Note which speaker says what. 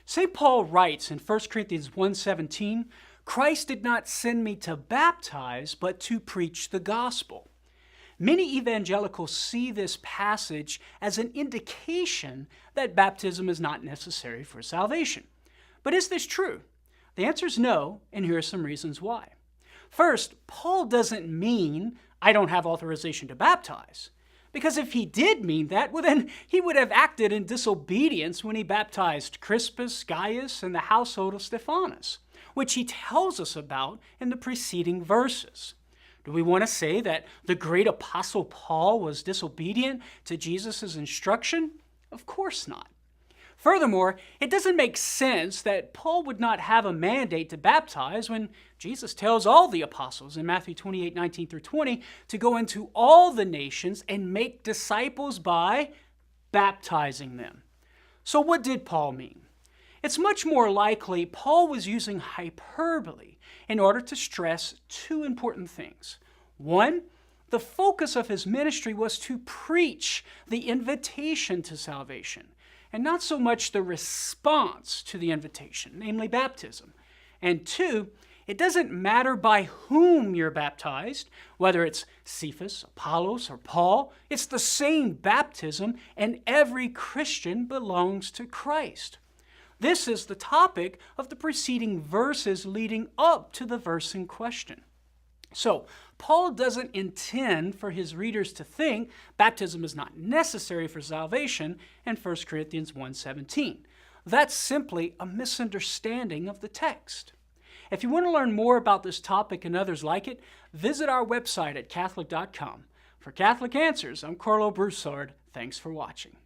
Speaker 1: St. Paul writes in 1 Corinthians 1:17, "Christ did not send me to baptize, but to preach the gospel." Many evangelicals see this passage as an indication that baptism is not necessary for salvation. But is this true? The answer is no, and here are some reasons why. First, Paul doesn't mean I don't have authorization to baptize. Because if he did mean that, well then he would have acted in disobedience when he baptized Crispus, Gaius, and the household of Stephanas, which he tells us about in the preceding verses. Do we want to say that the great apostle Paul was disobedient to Jesus' instruction? Of course not. Furthermore, it doesn't make sense that Paul would not have a mandate to baptize when Jesus tells all the apostles in Matthew 28:19 through 20 to go into all the nations and make disciples by baptizing them. So what did Paul mean? It's much more likely Paul was using hyperbole in order to stress two important things. One, the focus of his ministry was to preach the invitation to salvation, and not so much the response to the invitation, namely baptism. And two, it doesn't matter by whom you're baptized, whether it's Cephas, Apollos, or Paul, it's the same baptism, and every Christian belongs to Christ. This is the topic of the preceding verses leading up to the verse in question. So, Paul doesn't intend for his readers to think baptism is not necessary for salvation in 1 Corinthians 1:17. That's simply a misunderstanding of the text. If you want to learn more about this topic and others like it, visit our website at Catholic.com. For Catholic Answers, I'm Karlo Broussard. Thanks for watching.